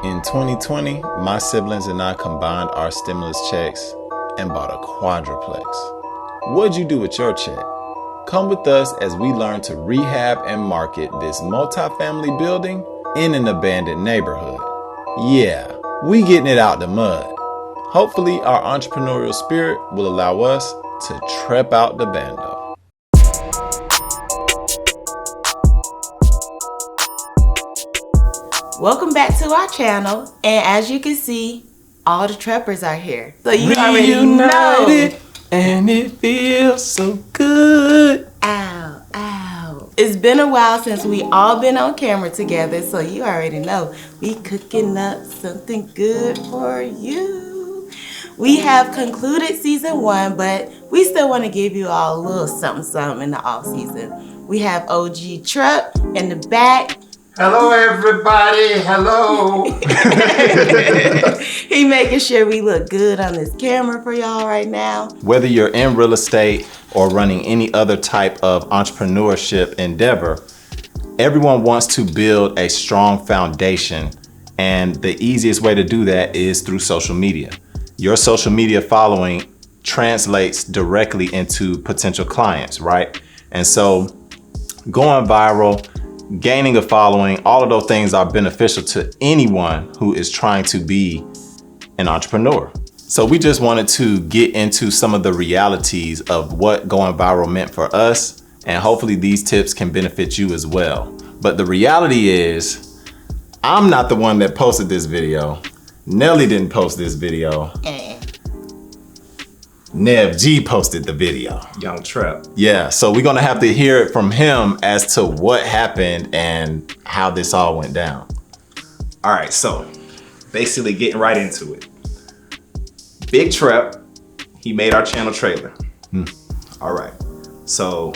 In 2020, my siblings and I combined our stimulus checks and bought a Quadruplex. What'd you do with your check? Come with us as we learn to rehab and market this multifamily building in an abandoned neighborhood. Yeah, we getting it out the mud. Hopefully our entrepreneurial spirit will allow us to Trep Out Da Bando. Welcome back to our channel, and as you can see, all the Treppers are here. So you already know. And it feels so good. Ow, ow. It's been a while since we all been on camera together, so you already know we cooking up something good for you. We have concluded season 1, but we still want to give you all a little something in the off season. We have OG Trep in the back. Hello, everybody. Hello. He making sure we look good on this camera for y'all right now. Whether you're in real estate or running any other type of entrepreneurship endeavor, everyone wants to build a strong foundation, and the easiest way to do that is through social media. Your social media following translates directly into potential clients, right? And so going viral, gaining a following, all of those things are beneficial to anyone who is trying to be an entrepreneur. So we just wanted to get into some of the realities of what going viral meant for us, and hopefully these tips can benefit you as well. But the reality is, I'm not the one that posted this video. Nelly didn't post this video. Nev G posted the video. Young Trep. Yeah, so we're gonna have to hear it from him as to what happened and how this all went down. All right, so basically getting right into it. Big Trep, he made our channel trailer. All right, so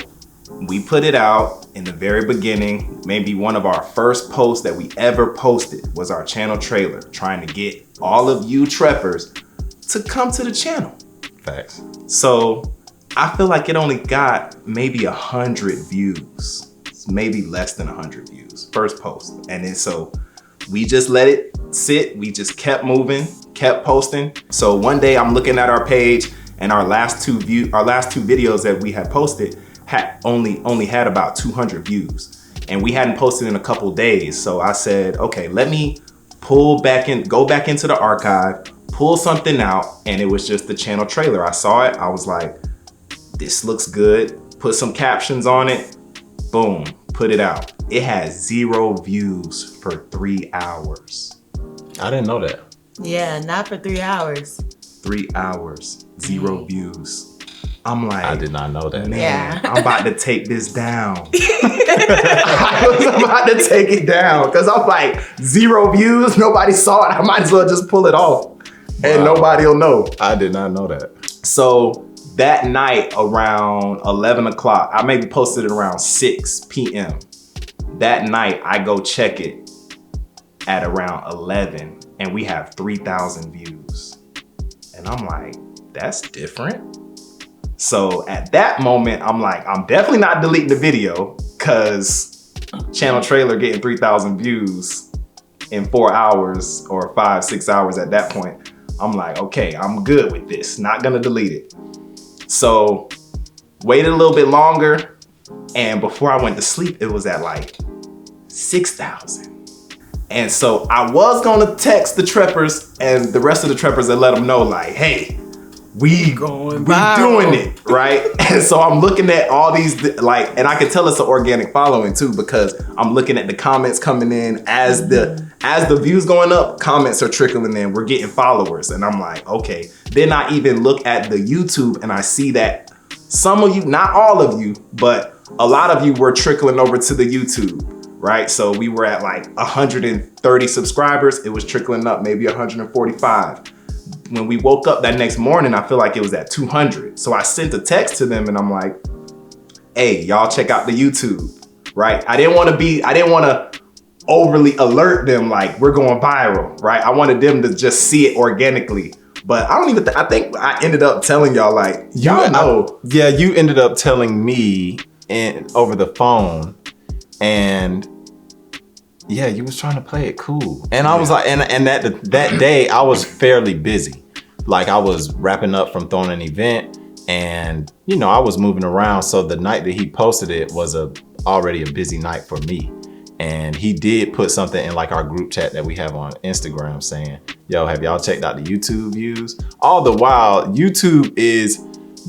we put it out in the very beginning. Maybe one of our first posts that we ever posted was our channel trailer, trying to get all of you Treppers to come to the channel. Facts. So I feel like it only got maybe 100 views, maybe less than 100 views, first post. And then so we just let it sit. We just kept moving, kept posting. So one day I'm looking at our page, and our last two videos that we had posted had only had about 200 views, and we hadn't posted in a couple days. So I said, okay, let me go back into the archive, pull something out, and it was just the channel trailer. I saw it, I was like, this looks good. Put some captions on it, boom, put it out. It has 0 views for 3 hours. I didn't know that. Yeah, not for 3 hours. 3 hours, 0 views. I'm like, I did not know that. Man, Yeah. I'm about to take this down. I was about to take it down because I'm like, 0 views, nobody saw it. I might as well just pull it off. And nobody will know. I did not know that. So that night around 11 o'clock, I maybe posted it around 6 p.m. That night, I go check it at around 11, and we have 3,000 views. And I'm like, that's different. So at that moment, I'm like, I'm definitely not deleting the video, because channel trailer getting 3,000 views in 4 hours or 5-6 hours at that point. I'm like, okay, I'm good with this. Not gonna delete it. So waited a little bit longer, and before I went to sleep, it was at like 6,000. And so I was gonna text the Treppers and the rest of the Treppers and let them know, like, hey, we doing it, right? And so I'm looking at all these, like, and I can tell it's an organic following too, because I'm looking at the comments coming in as the views going up, comments are trickling in, we're getting followers. And I'm like, okay. Then I even look at the YouTube and I see that some of you, not all of you, but a lot of you were trickling over to the YouTube, right? So we were at like 130 subscribers. It was trickling up maybe 145. When we woke up that next morning, I feel like it was at 200. So I sent a text to them and I'm like, hey, y'all check out the YouTube, right? I didn't want to overly alert them like we're going viral, right? I wanted them to just see it organically. But I think I ended up telling y'all, like, y'all know. Yeah, you ended up telling me over the phone, and Yeah, you was trying to play it cool. And I was like, and that day I was fairly busy. Like I was wrapping up from throwing an event and you know, I was moving around. So the night that he posted it was already a busy night for me. And he did put something in like our group chat that we have on Instagram saying, yo, have y'all checked out the YouTube views? All the while, YouTube is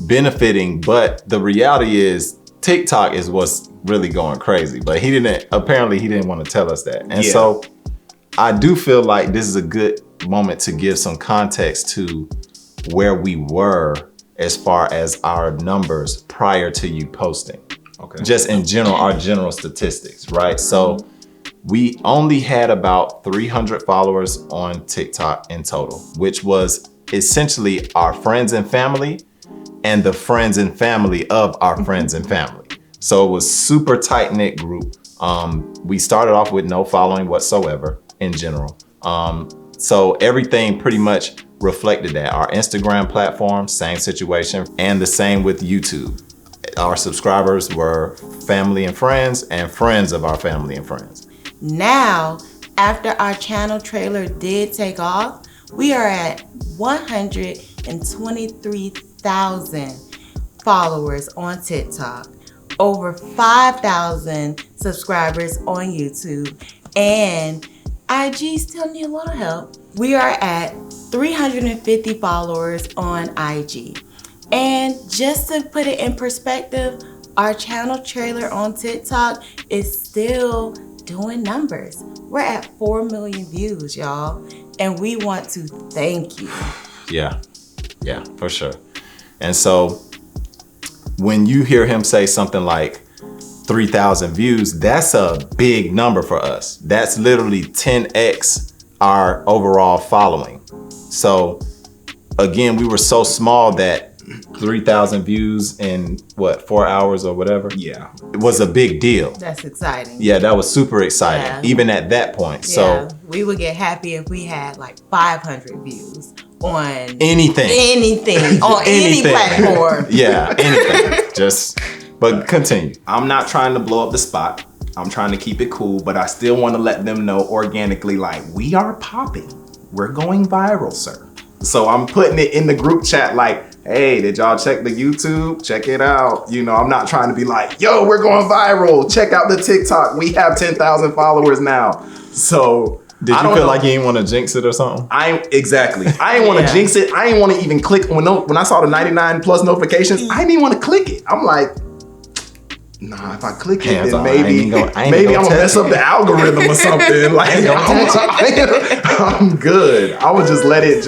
benefiting, but the reality is TikTok is what's really going crazy. But apparently he didn't want to tell us that. And so I do feel like this is a good moment to give some context to where we were as far as our numbers prior to you posting. Okay. Just in general, our general statistics, right? So we only had about 300 followers on TikTok in total, which was essentially our friends and family and the friends and family of our friends and family. So it was super tight-knit group. We started off with no following whatsoever in general. So everything pretty much reflected that. Our Instagram platform, same situation, and the same with YouTube. Our subscribers were family and friends of our family and friends. Now, after our channel trailer did take off, we are at 123,000 followers on TikTok, over 5,000 subscribers on YouTube, and IG still need a little help. We are at 350 followers on IG. And just to put it in perspective, our channel trailer on TikTok is still doing numbers. We're at 4 million views, y'all. And we want to thank you. Yeah, for sure. And so when you hear him say something like 3,000 views, that's a big number for us. That's literally 10x our overall following. So again, we were so small that 3,000 views in 4 hours or whatever? Yeah. It was a big deal. That's exciting. Yeah, that was super exciting, even at that point. Yeah, so we would get happy if we had like 500 views on anything on any platform. Yeah, anything. But continue. I'm not trying to blow up the spot. I'm trying to keep it cool, but I still want to let them know organically, like, we are popping. We're going viral, sir. So I'm putting it in the group chat like, hey, did y'all check the YouTube? Check it out. You know, I'm not trying to be like, yo, we're going viral. Check out the TikTok. We have 10,000 followers now. So did you feel like you didn't want to jinx it or something? Exactly. I didn't want to jinx it. I didn't want to even click. When I saw the 99 plus notifications, I didn't even want to click it. I'm like, nah, if I click it, then maybe I'm gonna mess up the algorithm or something. Like, I'm good. I would just let it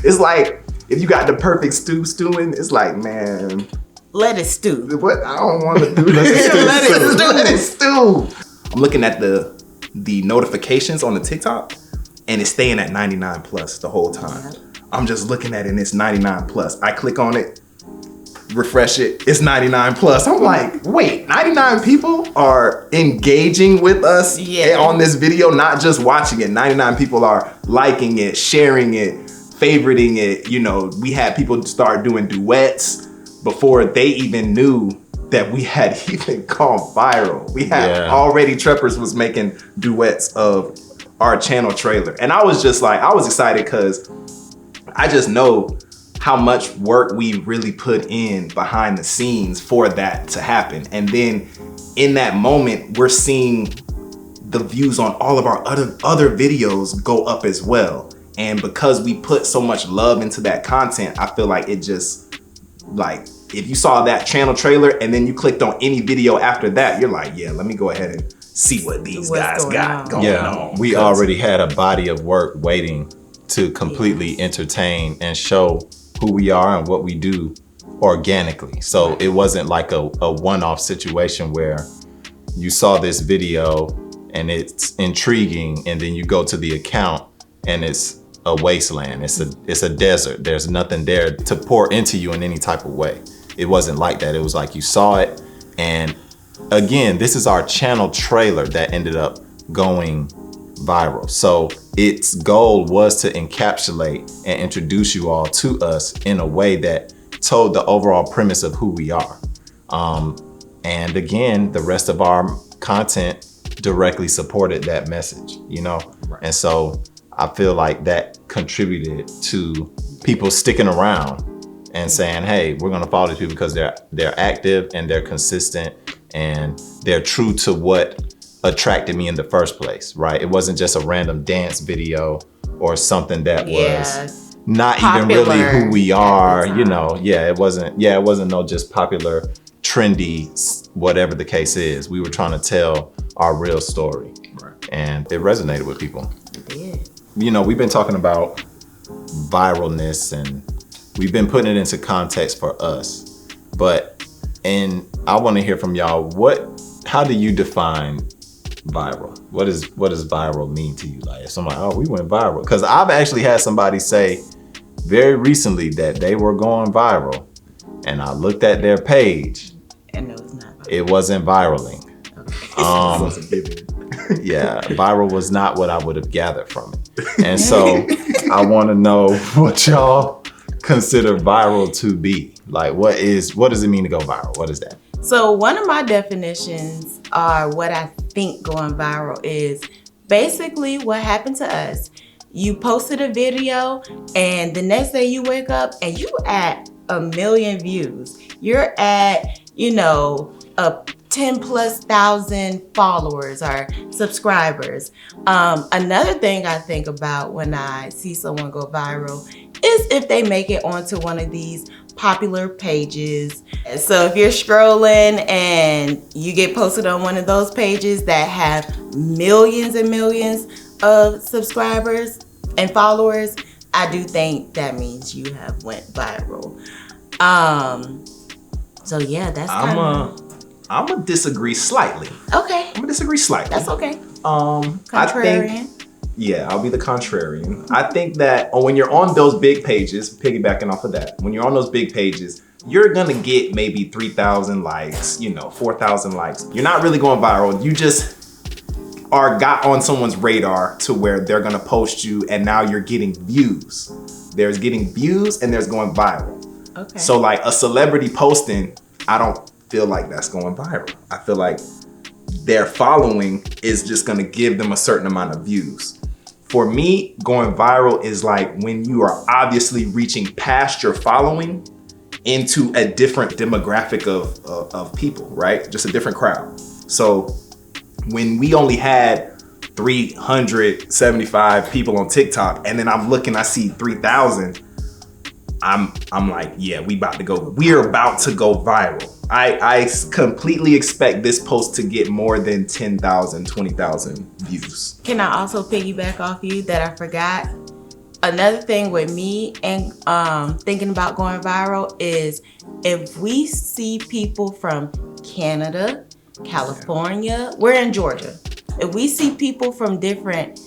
it's like, if you got the perfect stewing, it's like, man, let it stew. What? I don't want to do this. Let it stew. I'm looking at the notifications on the TikTok, and it's staying at 99 plus the whole time. I'm just looking at it, and it's 99 plus. I click on it, refresh it, it's 99 plus. I'm like, wait, 99 people are engaging with us on this video, not just watching it. 99 people are liking it, sharing it, favoriting it. You know, we had people start doing duets before they even knew that we had even gone viral. We had already, Treppers was making duets of our channel trailer. And I was just like, I was excited because I just know how much work we really put in behind the scenes for that to happen. And then in that moment, we're seeing the views on all of our other videos go up as well. And because we put so much love into that content, I feel like it just, like, if you saw that channel trailer and then you clicked on any video after that, you're like, yeah, let me go ahead and see what these guys got going on. We already had a body of work waiting to completely entertain and show who we are and what we do organically. So it wasn't like a one-off situation where you saw this video and it's intriguing and then you go to the account and it's a wasteland. It's a desert. There's nothing there to pour into you in any type of way. It wasn't like that. It was like you saw it. And again, this is our channel trailer that ended up going viral. So its goal was to encapsulate and introduce you all to us in a way that told the overall premise of who we are. And again, the rest of our content directly supported that message, you know? Right. And so I feel like that contributed to people sticking around and saying, hey, we're gonna follow these people because they're active and they're consistent and they're true to what attracted me in the first place, right? It wasn't just a random dance video or something that was not popular, even really who we are, you know? It wasn't no just popular, trendy, whatever the case is. We were trying to tell our real story, right? And it resonated with people. It did. You know, we've been talking about viralness and we've been putting it into context for us, and I want to hear from y'all, how do you define viral? What does viral mean to you? Like if somebody, oh, we went viral. Because I've actually had somebody say very recently that they were going viral and I looked at their page and it was not viral. It wasn't viraling. Yeah, viral was not what I would have gathered from it. And so I want to know what y'all consider viral to be. Like what does it mean to go viral? What is that? So one of my definitions are what I think going viral is basically what happened to us. You posted a video and the next day you wake up and you at 1 million views. You're at, a 10,000+ followers or subscribers. Another thing I think about when I see someone go viral is if they make it onto one of these popular pages. So if you're scrolling and you get posted on one of those pages that have millions and millions of subscribers and followers, I do think that means you have went viral. So yeah, that's I'm gonna disagree slightly. Okay. I'm gonna disagree slightly. That's okay. Contrarian. I'll be the contrarian. I think that when you're on those big pages, piggybacking off of that, when you're on those big pages, you're gonna get maybe 3,000 likes, 4,000 likes. You're not really going viral. You just got on someone's radar to where they're gonna post you and now you're getting views. There's getting views and there's going viral. Okay. So like a celebrity posting, I don't feel like that's going viral. I feel like their following is just gonna give them a certain amount of views. For me, going viral is like when you are obviously reaching past your following into a different demographic of people, right? Just a different crowd. So when we only had 375 people on TikTok and then I'm looking, I see 3,000, I'm like, yeah, we're about to go viral. I completely expect this post to get more than 10,000, 20,000 views. Can I also piggyback off you that I forgot? Another thing with me and thinking about going viral is if we see people from Canada, California, we're in Georgia. If we see people from different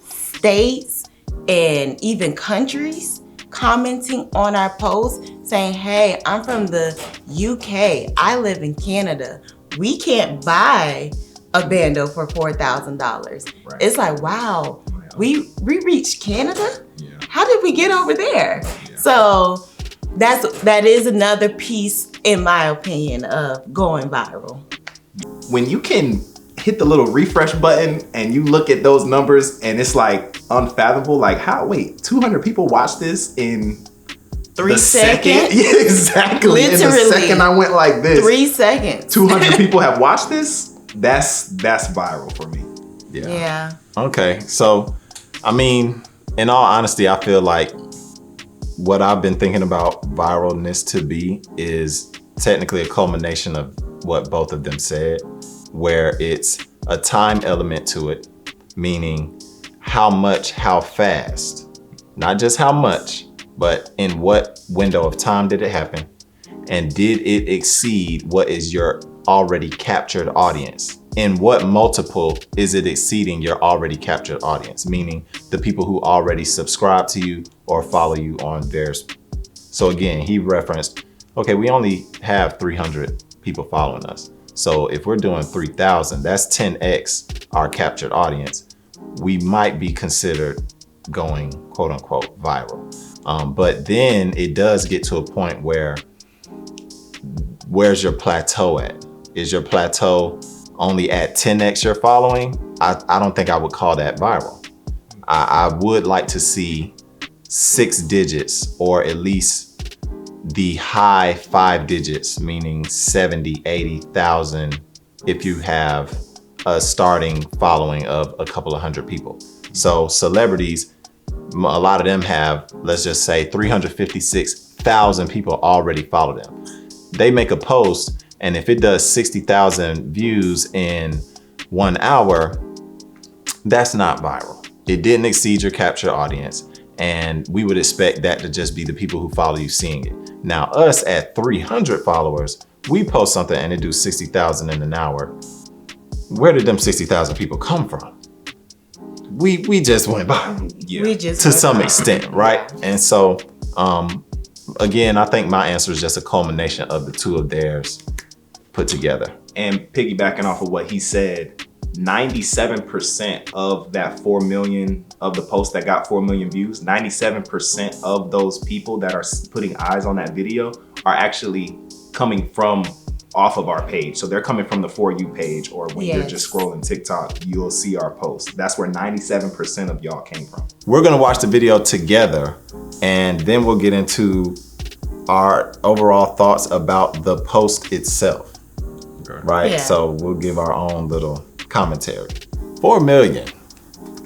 states and even countries commenting on our posts saying, hey, I'm from the UK, I live in Canada, we can't buy a bando for $4,000. Right. It's like, wow, we reached Canada? Yeah. How did we get over there? Yeah. So that is another piece, in my opinion, of going viral. When you can hit the little refresh button and you look at those numbers and it's like unfathomable, like 200 people watched this in 3 seconds? Yeah, exactly. Literally. In the second I went like this. 3 seconds. 200 people have watched this? That's viral for me. Yeah. Okay, so, I mean, in all honesty, I feel like what I've been thinking about viralness to be is technically a culmination of what both of them said, where it's a time element to it, meaning how much, how fast, not just how much, but in what window of time did it happen? And did it exceed what is your already captured audience? In what multiple is it exceeding your already captured audience? Meaning the people who already subscribe to you or follow you on theirs. So again, he referenced, okay, we only have 300 people following us. So if we're doing 3,000, that's 10x our captured audience. We might be considered going quote unquote viral. But then it does get to a point where, where's your plateau at? Is your plateau only at 10x your following, I don't think I would call that viral. I would like to see 6 digits, or at least the high 5 digits, meaning 70, 80,000 if you have a starting following of a couple of hundred people. So celebrities, a lot of them have, let's just say 356,000 people already follow them. They make a post, and if it does 60,000 views in 1 hour, that's not viral. It didn't exceed your capture audience, and we would expect that to just be the people who follow you seeing it. Now, us at 300 followers, we post something and it do 60,000 in an hour. Where did them 60,000 people come from? We just went by, to some extent, right? And so, again, I think my answer is just a culmination of the two of theirs put together. And piggybacking off of what he said, 97% of that 4 million, of the posts that got 4 million views, 97% of those people that are putting eyes on that video are actually coming from off of our page. So they're coming from the For You page, or when you're just scrolling TikTok, you'll see our post. That's where 97% of y'all came from. We're gonna watch the video together, and then we'll get into our overall thoughts about the post itself, right? Yeah. So we'll give our own little commentary. 4 million.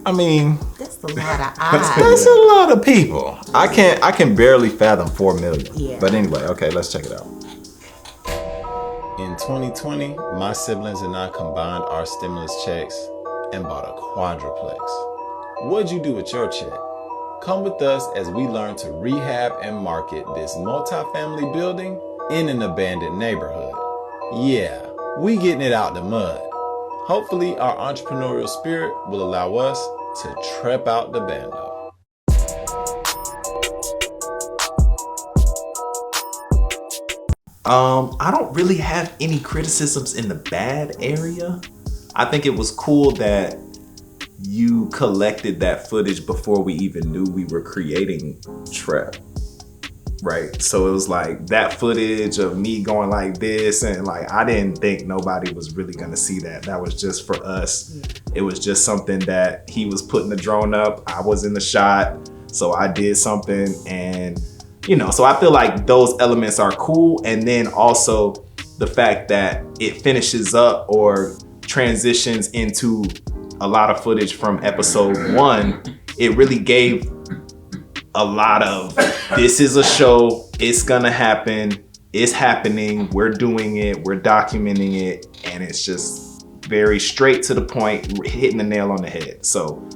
I mean, That's a lot of eyes. that's a lot of people. I can barely fathom 4 million. Yeah. But anyway, okay, let's check it out. In 2020, my siblings and I combined our stimulus checks and bought a quadruplex. What'd you do with your check? Come with us as we learn to rehab and market this multifamily building in an abandoned neighborhood. Yeah, we getting it out the mud. Hopefully our entrepreneurial spirit will allow us to Trep Out Da Bando. I don't really have any criticisms in the bad area. I think it was cool that you collected that footage before we even knew we were creating Trep, right? So it was like that footage of me going like this, and like I didn't think nobody was really gonna see that. That was just for us. It was just something that he was putting the drone up. I was in the shot, so I did something, and you know, so I feel like those elements are cool. And then also the fact that it finishes up or transitions into a lot of footage from episode 1, it really gave a lot of, this is a show, it's gonna happen, it's happening, we're doing it, we're documenting it, and it's just very straight to the point, hitting the nail on the head. So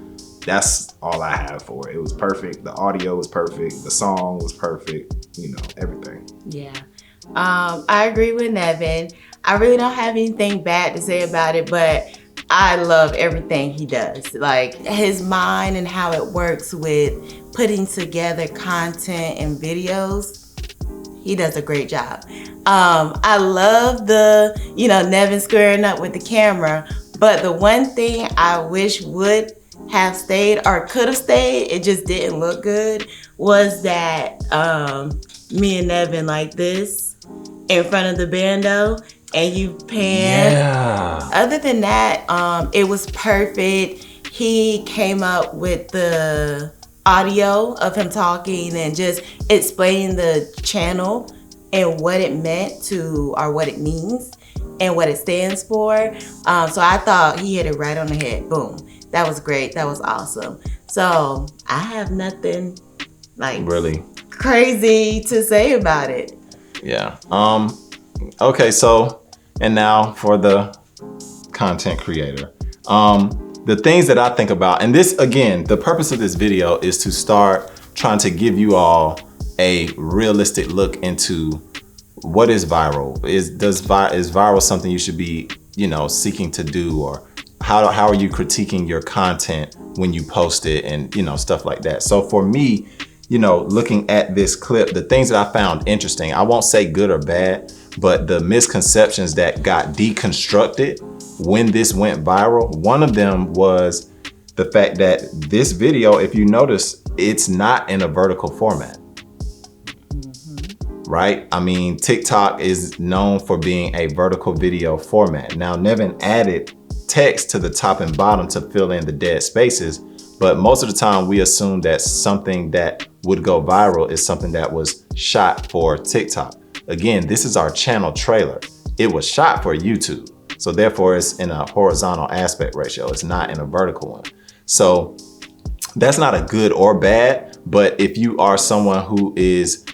that's all I have for it. It was perfect. The audio was perfect. The song was perfect. You know, everything. Yeah. I agree with Nevin. I really don't have anything bad to say about it, but I love everything he does. Like his mind and how it works with putting together content and videos. He does a great job. I love the, Nevin squaring up with the camera, but the one thing I wish would have stayed or could have stayed, it just didn't look good, was that me and Nevin like this in front of the bando and you pan. Yeah. Other than that, it was perfect. He came up with the audio of him talking and just explaining the channel and what it meant to, or what it means and what it stands for. So I thought he hit it right on the head. Boom. That was great. That was awesome. So I have nothing like really crazy to say about it. Yeah. Okay, so, and now for the content creator. The things that I think about, and this, again, the purpose of this video is to start trying to give you all a realistic look into what is viral. Is viral something you should be, seeking to do, or how are you critiquing your content when you post it, and stuff like that. So for me, looking at this clip, the things that I found interesting, I won't say good or bad, but the misconceptions that got deconstructed when this went viral, one of them was the fact that this video, if you notice, it's not in a vertical format. right? I mean, TikTok is known for being a vertical video format. Now, Nevin added text to the top and bottom to fill in the dead spaces, but most of the time we assume that something that would go viral is something that was shot for TikTok. Again, this is our channel trailer. It was shot for YouTube. So therefore it's in a horizontal aspect ratio. It's not in a vertical one. So that's not a good or bad, but if you are someone who is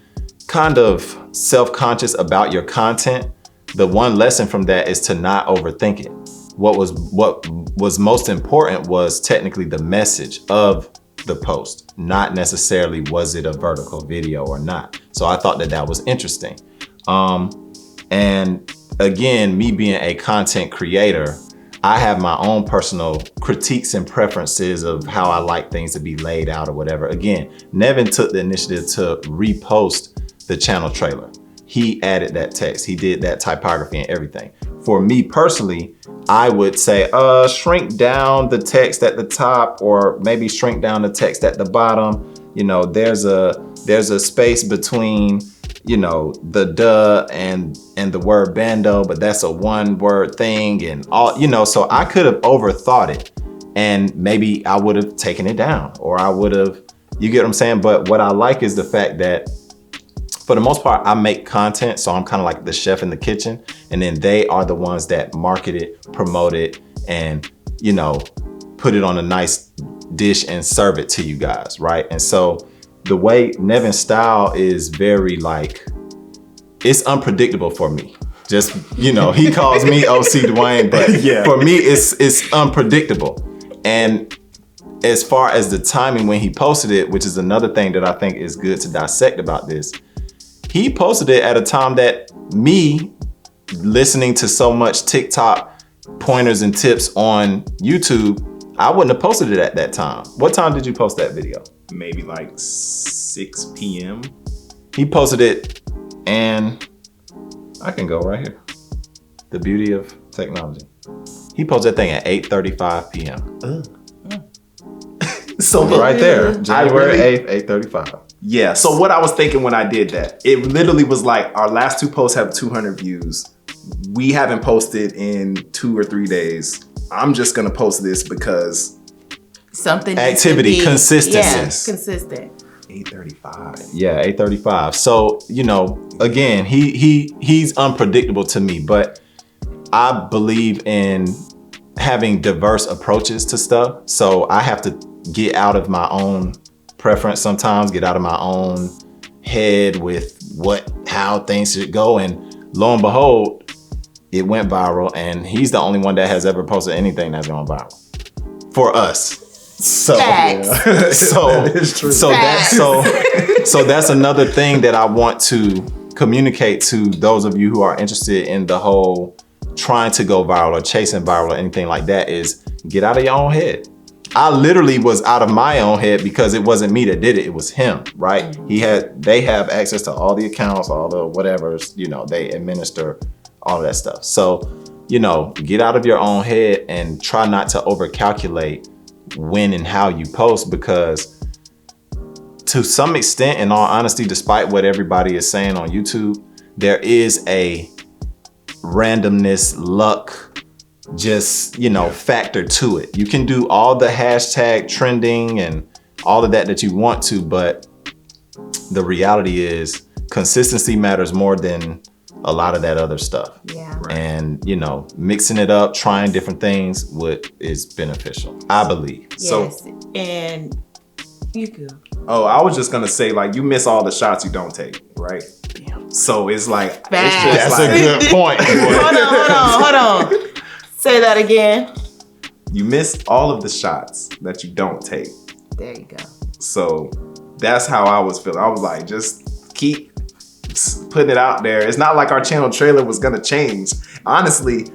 kind of self-conscious about your content, the one lesson from that is to not overthink it. What was most important was technically the message of the post, not necessarily was it a vertical video or not. So I thought that that was interesting. And again, me being a content creator, I have my own personal critiques and preferences of how I like things to be laid out or whatever. Again, Nevin took the initiative to repost the channel trailer. He added that text. He did that typography and everything. For me personally, I would say, shrink down the text at the top or maybe shrink down the text at the bottom. You know, there's a space between, you know, the duh and the word bando, but that's a one word thing and all, you know, so I could have overthought it and maybe I would have taken it down or I would have, you get what I'm saying? But what I like is the fact that for the most part, I make content. So I'm kind of like the chef in the kitchen and then they are the ones that market it, promote it, and, you know, put it on a nice dish and serve it to you guys, right? And so the way Nevin's style is very like, it's unpredictable for me. Just, you know, he calls me OC Dwayne, but yeah, for me, it's unpredictable. And as far as the timing when he posted it, which is another thing that I think is good to dissect about this, he posted it at a time that me listening to so much TikTok pointers and tips on YouTube, I wouldn't have posted it at that time. What time did you post that video? Maybe like 6 p.m. He posted it and I can go right here. The beauty of technology. He posted that thing at 8:35 p.m. So right there, January 8th, 8:35. Yeah, so what I was thinking when I did that, it literally was like our last two posts have 200 views. We haven't posted in 2 or 3 days. I'm just gonna post this because something activity, consistency. Yeah, consistent. 8:35. Yeah, 8:35. So, you know, again, he's unpredictable to me, but I believe in having diverse approaches to stuff. So I have to get out of my own preference sometimes, get out of my own head with how things should go. And lo and behold, it went viral and he's the only one that has ever posted anything that's gone viral for us. So, so that's another thing that I want to communicate to those of you who are interested in the whole trying to go viral or chasing viral or anything like that is get out of your own head. I literally was out of my own head because it wasn't me that did it. It was him, right? They have access to all the accounts, all the whatevers, you know, they administer all of that stuff. So, you know, get out of your own head and try not to overcalculate when and how you post, because to some extent, in all honesty, despite what everybody is saying on YouTube, there is a randomness, luck, just, you know, factor to it. You can do all the hashtag trending and all of that you want to, but the reality is consistency matters more than a lot of that other stuff. Yeah. Right. And, you know, mixing it up, trying different things is beneficial, I believe. Yes, and you could. Oh, I was just gonna say, like, you miss all the shots you don't take, right? Damn. So it's like, that's a good point. Hold on. Say that again. You miss all of the shots that you don't take. There you go. So that's how I was feeling. I was like, just keep putting it out there. It's not like our channel trailer was gonna change. Honestly,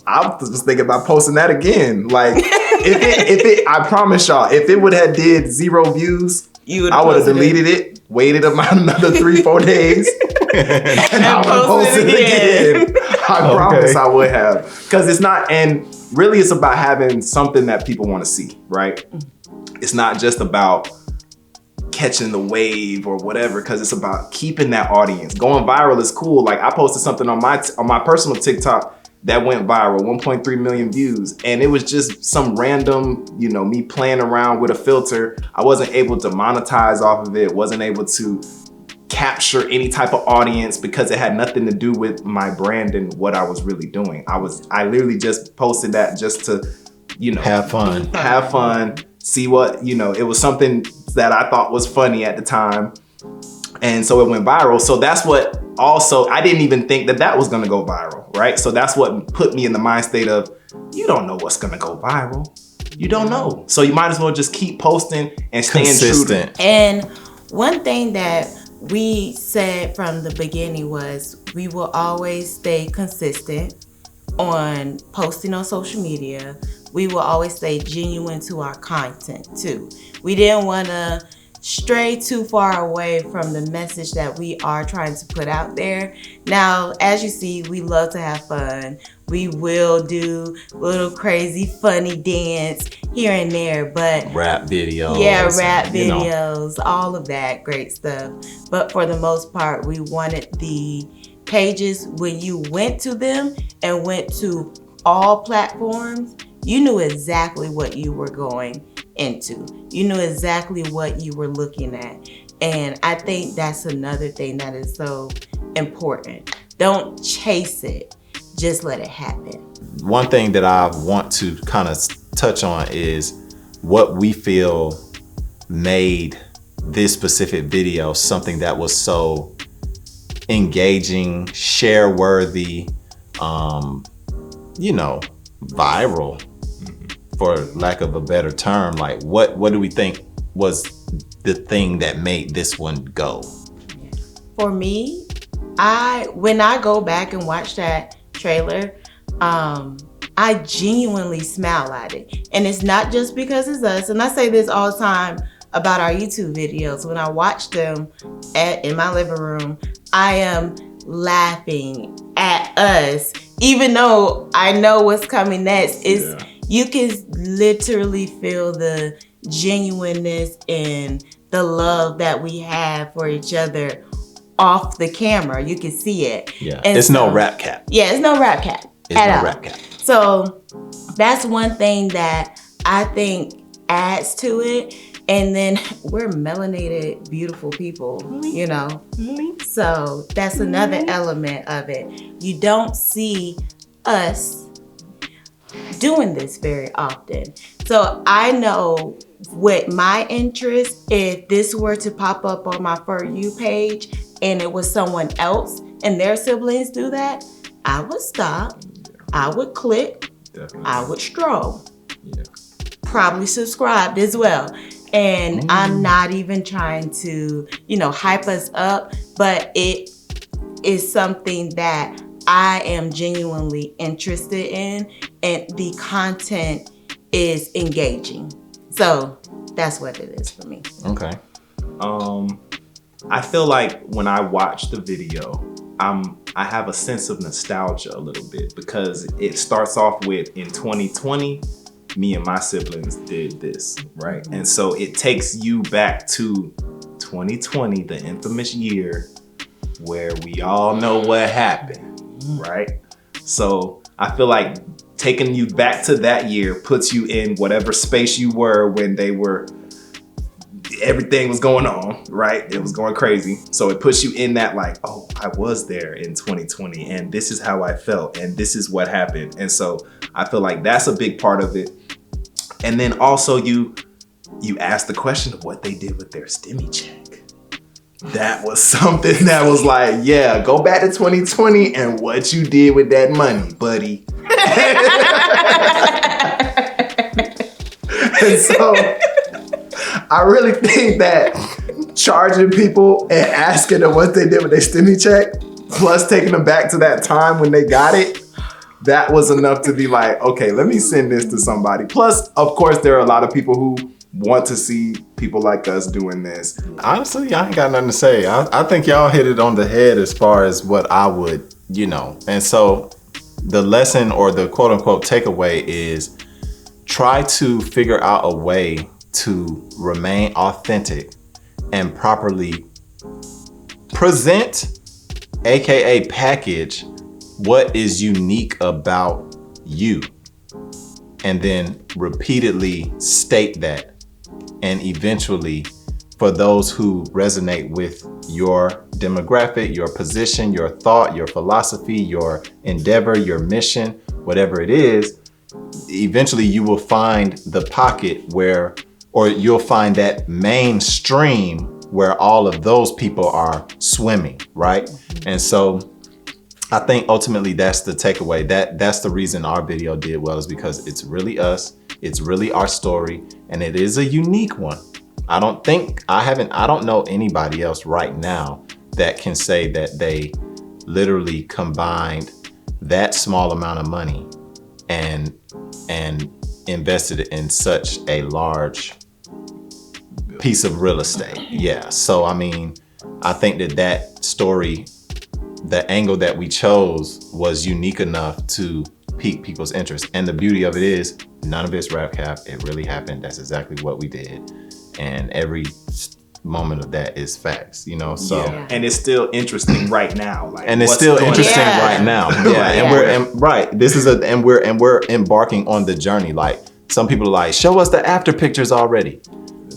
I was thinking about posting that again. Like, if it, I promise y'all, if it would have did 0 views, I would have deleted it, waited about another 3-4 days, and I would post it again. I promise I would have. Because it's not, and really it's about having something that people want to see, right? It's not just about catching the wave or whatever, because it's about keeping that audience. Going viral is cool. Like I posted something on my personal TikTok that went viral, 1.3 million views. And it was just some random, you know, me playing around with a filter. I wasn't able to monetize off of it, wasn't able to capture any type of audience because it had nothing to do with my brand and what I was really doing. I literally just posted that just to, you know, have fun, see what, you know, it was something that I thought was funny at the time. And so it went viral. So that's what also, I didn't even think that that was gonna go viral, right? So that's what put me in the mind state of, you don't know what's gonna go viral. You don't know. So you might as well just keep posting and staying consistent. true. And one thing that we said from the beginning was we will always stay consistent on posting on social media. We will always stay genuine to our content too. We didn't want to stray too far away from the message that we are trying to put out there. Now, as you see, we love to have fun. We will do little crazy funny dance here and there, but rap videos. Yeah, rap videos, all of that great stuff. But for the most part, we wanted the pages, when you went to them and went to all platforms, you knew exactly what you were going into. You knew exactly what you were looking at. And I think that's another thing that is so important. Don't chase it, just let it happen. One thing that I want to kind of touch on is what we feel made this specific video something that was so engaging, share worthy, you know, viral, for lack of a better term. Like what do we think was the thing that made this one go? For me, when I go back and watch that trailer, I genuinely smile at it. And it's not just because it's us. And I say this all the time about our YouTube videos. When I watch them in my living room, I am laughing at us, even though I know what's coming next. You can literally feel the genuineness and the love that we have for each other off the camera. You can see it. Yeah, and it's no rap cap. Yeah, it's no rap cap. It's no rap cap. So that's one thing that I think adds to it. And then we're melanated, beautiful people, you know? So that's another element of it. You don't see us doing this very often. So I know with my interest, if this were to pop up on my For You page and it was someone else and their siblings do that, I would stop, I would click, I would stroll, probably subscribed as well. And I'm not even trying to, you know, hype us up, but it is something that I am genuinely interested in, and the content is engaging. So that's what it is for me. Okay. I feel like when I watch the video, I have a sense of nostalgia a little bit, because it starts off with, in 2020, me and my siblings did this, right? And so it takes you back to 2020, the infamous year where we all know what happened, right? So I feel like taking you back to that year puts you in whatever space you were when everything was going on, right? It was going crazy. So it puts you in that, like, oh, I was there in 2020 and this is how I felt and this is what happened. And so I feel like that's a big part of it. And then also you asked the question of what they did with their stimmy check. That was something that was like, yeah, go back to 2020 and what you did with that money, buddy. And so I really think that charging people and asking them what they did with their stimmy check, plus taking them back to that time when they got it, that was enough to be like, okay, let me send this to somebody. Plus, of course, there are a lot of people who want to see people like us doing this. Honestly, I ain't got nothing to say. I think y'all hit it on the head as far as what I would, you know. And so the lesson, or the quote unquote takeaway, is try to figure out a way to remain authentic and properly present, aka package, what is unique about you, and then repeatedly state that, and eventually, for those who resonate with your demographic, your position, your thought, your philosophy, your endeavor, your mission, whatever it is, eventually you will find the pocket where, or you'll find that mainstream where all of those people are swimming, right? And so I think ultimately that's the takeaway. That's the reason our video did well, is because it's really us, it's really our story, and it is a unique one. I don't know anybody else right now that can say that they literally combined that small amount of money and invested it in such a large piece of real estate. Yeah. So, I mean, I think that story, the angle that we chose was unique enough to pique people's interest. And the beauty of it is none of it's rap cap. It really happened. That's exactly what we did. And every moment of that is facts, you know. So and it's still interesting right now. Like, and it's still interesting right now. And we're embarking on the journey. Like, some people are like, show us the after pictures already.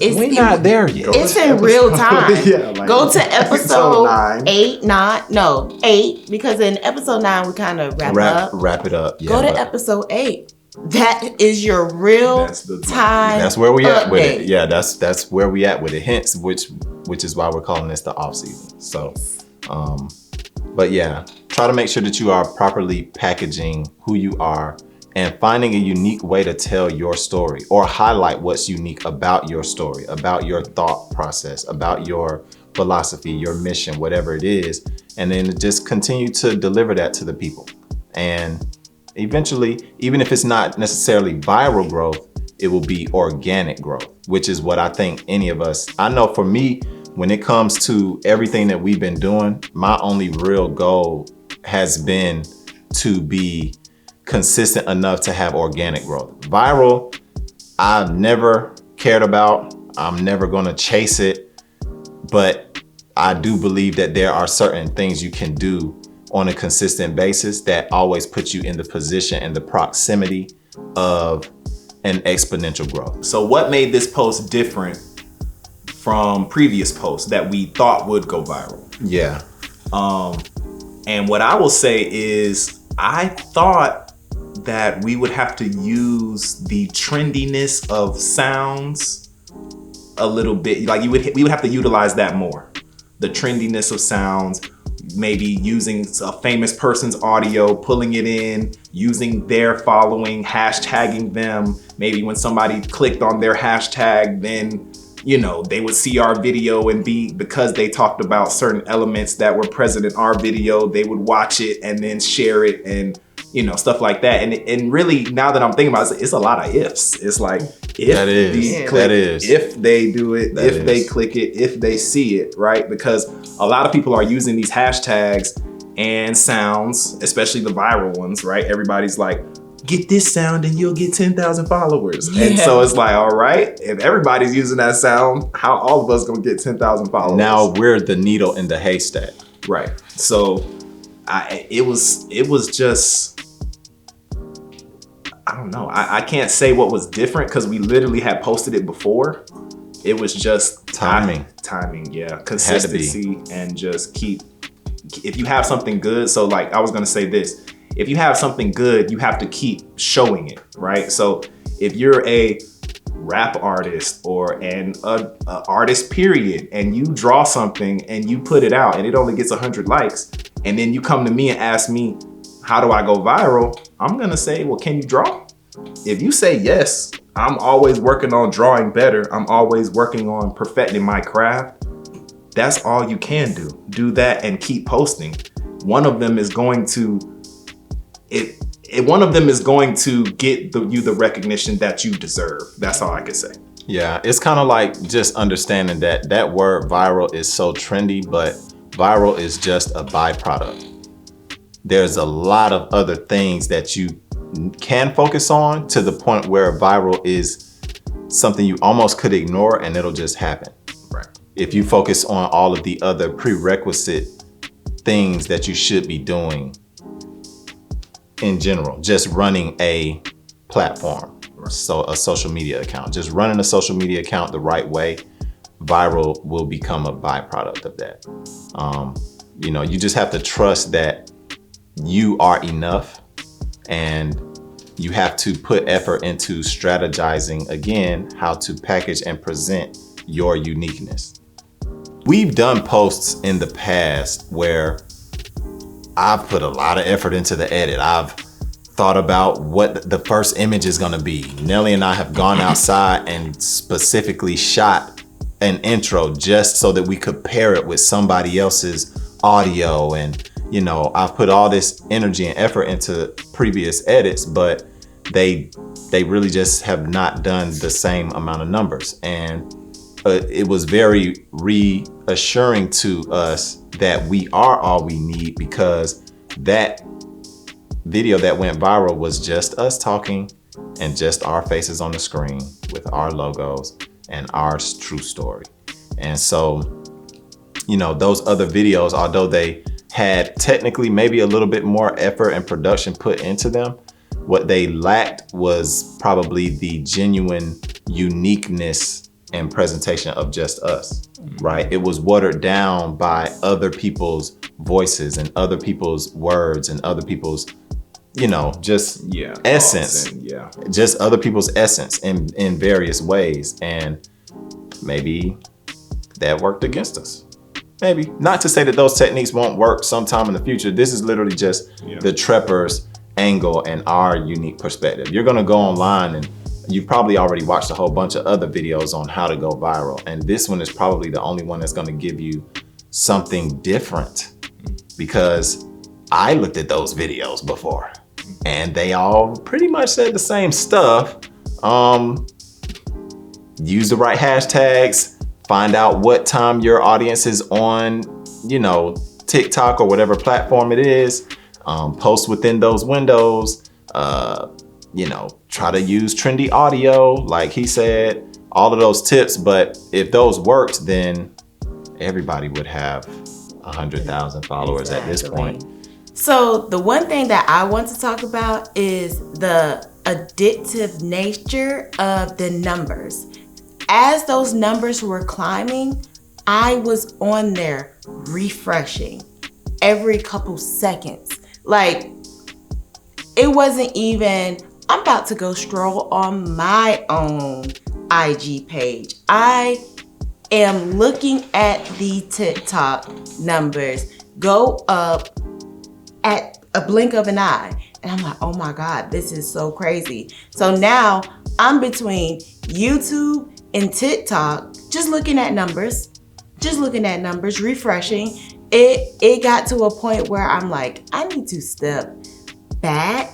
We're not there yet. It's in real time. Like, go to episode 8, because in episode 9 we kind of wrap it up. Yeah, go to episode 8. That is your real time. That's where we at with it. Yeah, that's where we at with it. Hence, which is why we're calling this the off season. So, but yeah, try to make sure that you are properly packaging who you are and finding a unique way to tell your story, or highlight what's unique about your story, about your thought process, about your philosophy, your mission, whatever it is, and then just continue to deliver that to the people. And eventually, even if it's not necessarily viral growth, it will be organic growth, which is what I think any of us, I know for me, when it comes to everything that we've been doing, my only real goal has been to be consistent enough to have organic growth. Viral, I've never cared about. I'm never gonna chase it, but I do believe that there are certain things you can do on a consistent basis that always puts you in the position and the proximity of an exponential growth. So what made this post different from previous posts that we thought would go viral? Yeah. And what I will say is, I thought that we would have to use the trendiness of sounds a little bit. Like, we would have to utilize that more. The trendiness of sounds, maybe using a famous person's audio, pulling it in, using their following, hashtagging them. Maybe when somebody clicked on their hashtag, then, you know, they would see our video and because they talked about certain elements that were present in our video, they would watch it and then share it, and, you know, stuff like that. And really, now that I'm thinking about it, it's a lot of ifs. It's like, if they do it, if they click it, if they see it, right? Because a lot of people are using these hashtags and sounds, especially the viral ones, right? Everybody's like, get this sound and you'll get 10,000 followers. Yeah. And so it's like, all right, if everybody's using that sound, how all of us gonna get 10,000 followers? Now we're the needle in the haystack. Right. So it was just, I don't know. I can't say what was different because we literally had posted it before. It was just timing, yeah. Consistency, and just if you have something good. So, like, I was gonna say this, if you have something good, you have to keep showing it, right? So if you're a rap artist or an artist period, and you draw something and you put it out and it only gets 100 likes, and then you come to me and ask me, how do I go viral? I'm gonna say, well, can you draw? If you say yes, I'm always working on drawing better. I'm always working on perfecting my craft. That's all you can do. Do that and keep posting. One of them is going to get you the recognition that you deserve. That's all I can say. Yeah, it's kind of like just understanding that word viral is so trendy, but viral is just a byproduct. There's a lot of other things that you can focus on, to the point where viral is something you almost could ignore and it'll just happen. Right. if you focus on all of the other prerequisite things that you should be doing in general, just running a platform, so a social media account, just running a social media account the right way, viral will become a byproduct of that. You know, you just have to trust that you are enough, and you have to put effort into strategizing, again, how to package and present your uniqueness. We've done posts in the past where I've put a lot of effort into the edit. I've thought about what the first image is gonna be. Nelly and I have gone outside and specifically shot an intro just so that we could pair it with somebody else's audio. And, you know, I've put all this energy and effort into previous edits, but they really just have not done the same amount of numbers. And it was very reassuring to us that we are all we need, because that video that went viral was just us talking and just our faces on the screen with our logos and our true story. And so, you know, those other videos, although they had technically maybe a little bit more effort and production put into them, what they lacked was probably the genuine uniqueness and presentation of just us, right? It was watered down by other people's voices and other people's words and other people's, you know, just essence, just other people's essence in various ways. And maybe that worked against us. Maybe. Not to say that those techniques won't work sometime in the future. This is literally just the Treppers angle and our unique perspective. You're gonna go online and you've probably already watched a whole bunch of other videos on how to go viral. And this one is probably the only one that's gonna give you something different, because I looked at those videos before and they all pretty much said the same stuff. Use the right hashtags, find out what time your audience is on, you know, TikTok or whatever platform it is. Post within those windows, you know, try to use trendy audio, like he said, all of those tips. But if those worked, then everybody would have 100,000 followers at this point. So the one thing that I want to talk about is the addictive nature of the numbers. As those numbers were climbing, I was on there refreshing every couple seconds. Like, it wasn't even, I'm about to go stroll on my own IG page. I am looking at the TikTok numbers go up at a blink of an eye. And I'm like, oh my God, this is so crazy. So now I'm between YouTube and TikTok, just looking at numbers, refreshing. It got to a point where I'm like, I need to step back,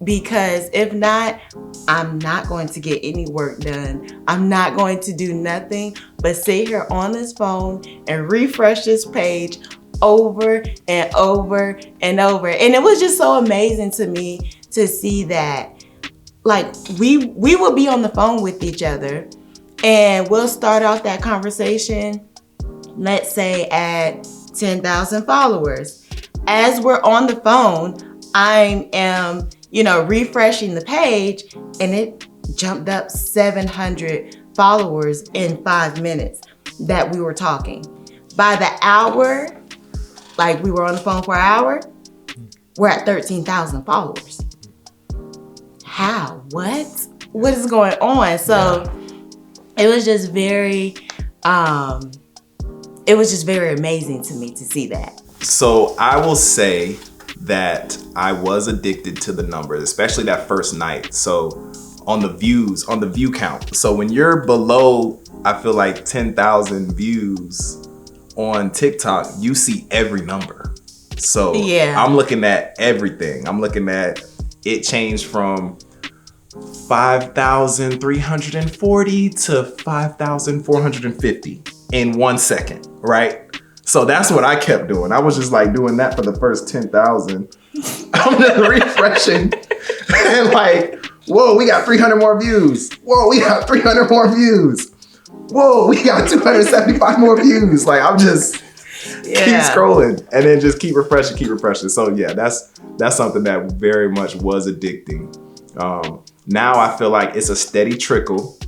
because if not, I'm not going to get any work done. I'm not going to do nothing but sit here on this phone and refresh this page over and over and over. And it was just so amazing to me to see that, like, we will be on the phone with each other and we'll start off that conversation, let's say at 10,000 followers. As we're on the phone, I am, you know, refreshing the page, and it jumped up 700 followers in 5 minutes that we were talking. By the hour, like we were on the phone for an hour, we're at 13,000 followers. How? What? What is going on? So it was just very, amazing to me to see that. So I will say that I was addicted to the numbers, especially that first night. So on the views, on the view count. So when you're below, I feel like 10,000 views on TikTok, you see every number. So I'm looking at everything. I'm looking at it changed from 5,340 to 5,450 in 1 second, right? So that's what I kept doing. I was just like doing that for the first 10,000. I'm just refreshing and like, whoa, we got 300 more views. Whoa, we got 300 more views. whoa, we got 275 more views. Like I'm just keep scrolling and then just keep refreshing. So yeah, that's something that very much was addicting. Now I feel like it's a steady trickle,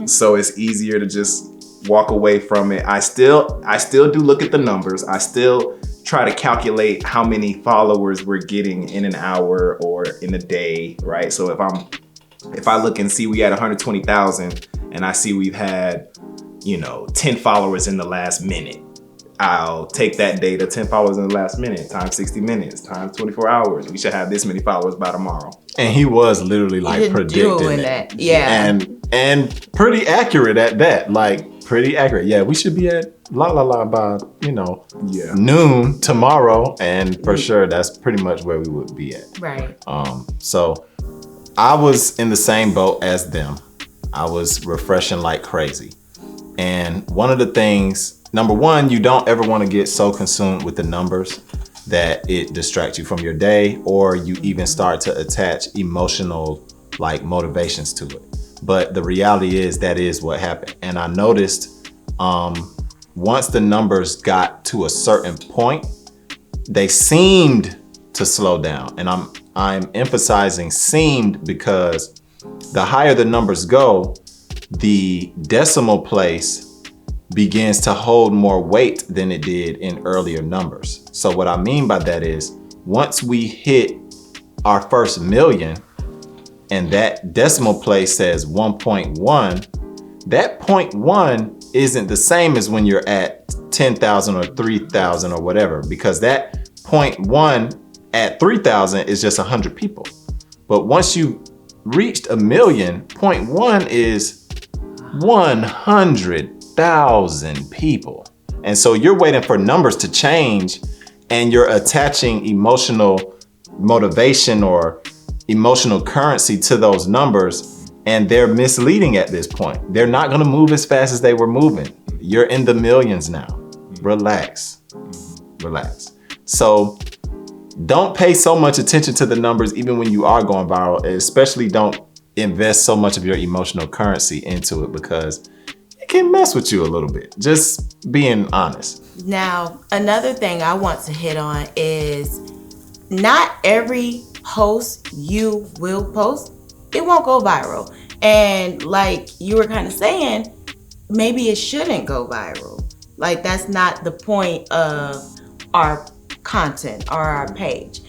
so it's easier to just walk away from it. I still do look at the numbers. I still try to calculate how many followers we're getting in an hour or in a day, right? So if I look and see we had 120,000 and I see we've had, 10 followers in the last minute, I'll take that data, 10 followers in the last minute, times 60 minutes, times 24 hours. We should have this many followers by tomorrow. And he was literally like predicting that. Yeah. And pretty accurate at that. Like pretty accurate. Yeah, we should be at by, noon tomorrow. And for sure, that's pretty much where we would be at. Right. So I was in the same boat as them. I was refreshing like crazy. And one of the things, number one, you don't ever want to get so consumed with the numbers that it distracts you from your day, or you even start to attach emotional like motivations to it. But the reality is that is what happened. And I noticed once the numbers got to a certain point, they seemed to slow down. And I'm emphasizing seemed because the higher the numbers go, the decimal place begins to hold more weight than it did in earlier numbers. So what I mean by that is once we hit our first million and that decimal place says 1.1, that 0.1 isn't the same as when you're at 10,000 or 3,000 or whatever, because that 0.1 at 3,000 is just 100 people. But once you reached a million, 0.1 is 100,000 people. And so you're waiting for numbers to change and you're attaching emotional motivation or emotional currency to those numbers, and they're misleading at this point. They're not gonna move as fast as they were moving. You're in the millions now. Relax. So don't pay so much attention to the numbers even when you are going viral, and especially don't invest so much of your emotional currency into it because it can mess with you a little bit. Just being honest. Now, another thing I want to hit on is not every post you will post, it won't go viral. And like you were kind of saying, maybe it shouldn't go viral. Like that's not the point of our content or our page.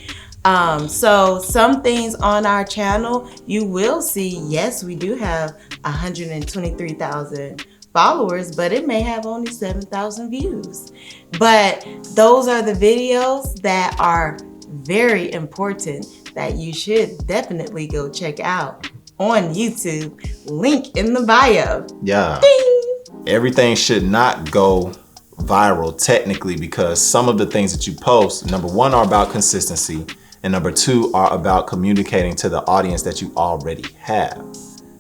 So some things on our channel, you will see, yes, we do have 123,000 followers, but it may have only 7,000 views. But those are the videos that are very important that you should definitely go check out on YouTube. Link in the bio. Yeah. Ding! Everything should not go viral technically because some of the things that you post, number one, are about consistency, and number two, are about communicating to the audience that you already have.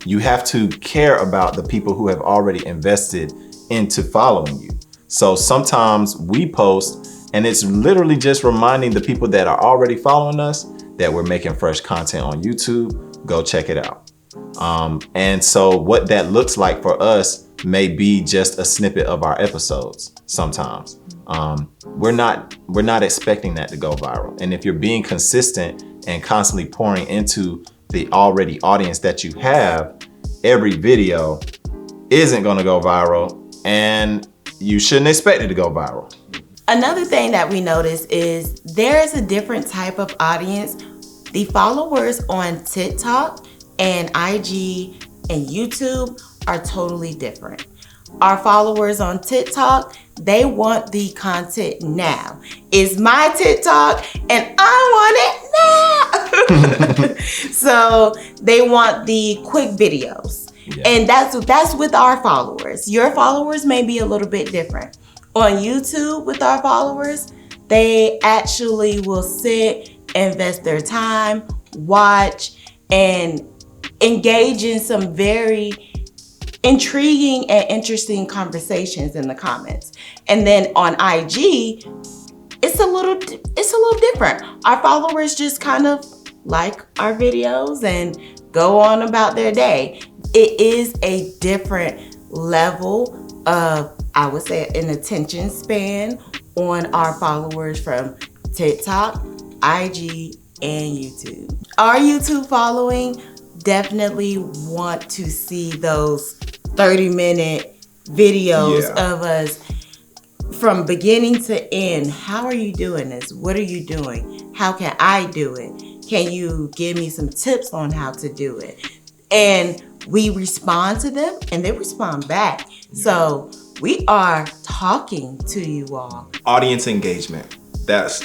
You have to care about the people who have already invested into following you. So sometimes we post and it's literally just reminding the people that are already following us that we're making fresh content on YouTube. Go check it out. And so what that looks like for us may be just a snippet of our episodes sometimes. We're not expecting that to go viral. And if you're being consistent and constantly pouring into the already audience that you have, every video isn't gonna go viral and you shouldn't expect it to go viral. Another thing that we notice is there is a different type of audience. The followers on TikTok and IG and YouTube are totally different. Our followers on TikTok, they want the content now. It's my TikTok and I want it now. So they want the quick videos. Yeah. And that's with our followers. Your followers may be a little bit different. On YouTube with our followers, they actually will sit, invest their time, watch, and engage in some very intriguing and interesting conversations in the comments. And then on IG, it's a little different. Our followers just kind of like our videos and go on about their day. It is a different level of, I would say, an attention span on our followers from TikTok, IG, and YouTube. Our YouTube following definitely want to see those 30-minute videos of us from beginning to end. How are you doing this? What are you doing? How can I do it? Can you give me some tips on how to do it? And we respond to them and they respond back. So we are talking to you all. Audience engagement.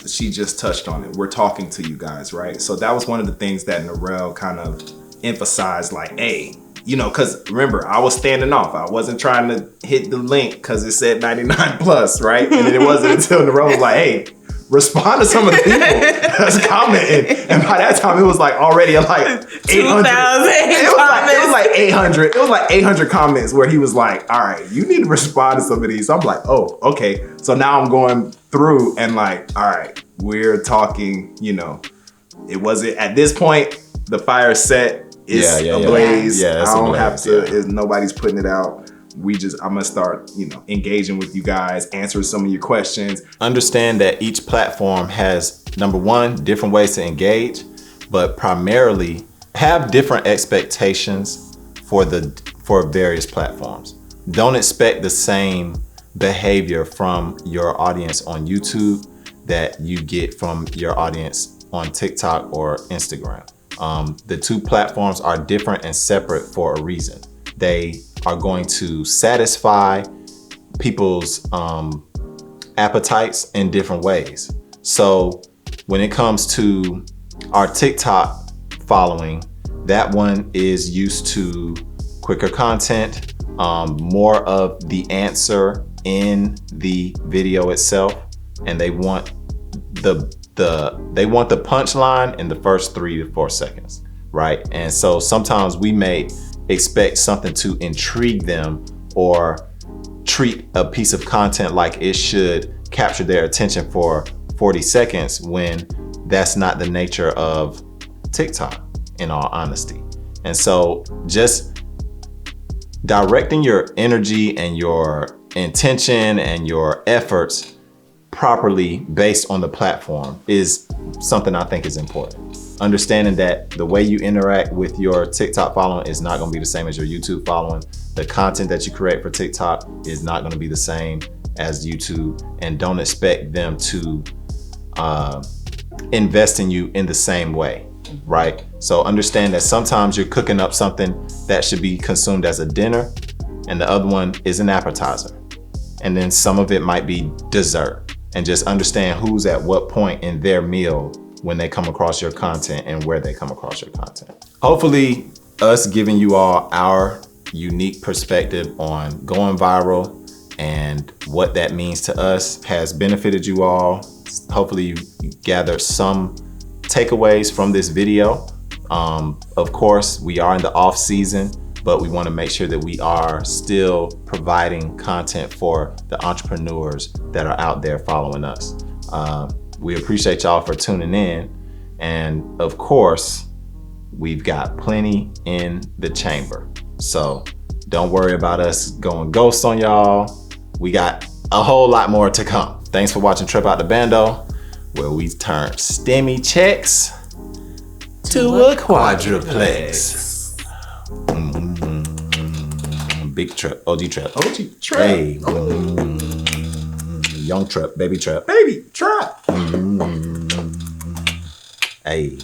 She just touched on it. We're talking to you guys, right? So that was one of the things that Narelle kind of emphasized, like, hey, you know, because remember, I was standing off. I wasn't trying to hit the link because it said 99 plus, right? And then it wasn't until Narelle was like, hey, respond to some of the people that's commenting. And by that time, it was like already like 800. It was like 800. It was like 800 comments where he was like, all right, you need to respond to some of these. So I'm like, oh, okay. So now I'm going through and like, all right, we're talking, you know, it wasn't at this point, the fire set is ablaze. Yeah, I don't have to, nobody's putting it out. I'm gonna start, you know, engaging with you guys, answering some of your questions. Understand that each platform has, number one, different ways to engage, but primarily have different expectations for various platforms. Don't expect the same behavior from your audience on YouTube that you get from your audience on TikTok or Instagram. The two platforms are different and separate for a reason. They are going to satisfy people's appetites in different ways. So when it comes to our TikTok following, that one is used to quicker content, more of the answer in the video itself, and they want the punchline in the first 3 to 4 seconds, right? And so sometimes we may expect something to intrigue them or treat a piece of content like it should capture their attention for 40 seconds when that's not the nature of TikTok, in all honesty. And so just directing your energy and your intention and your efforts properly based on the platform is something I think is important. Understanding that the way you interact with your TikTok following is not gonna be the same as your YouTube following. The content that you create for TikTok is not gonna be the same as YouTube, and don't expect them to invest in you in the same way, right? So understand that sometimes you're cooking up something that should be consumed as a dinner, and the other one is an appetizer. And then some of it might be dessert. And just understand who's at what point in their meal when they come across your content and where they come across your content. Hopefully, us giving you all our unique perspective on going viral and what that means to us has benefited you all. Hopefully you gathered some takeaways from this video. Of course, we are in the off season, but we want to make sure that we are still providing content for the entrepreneurs that are out there following us. We appreciate y'all for tuning in. And of course, we've got plenty in the chamber. So don't worry about us going ghost on y'all. We got a whole lot more to come. Thanks for watching Trep Out Da Bando, where we turn STEMI checks to a quadruplex. Big Trep, OG Trep. OG Trep. Hey, young Trep, baby Trep. Baby Trep. Hey.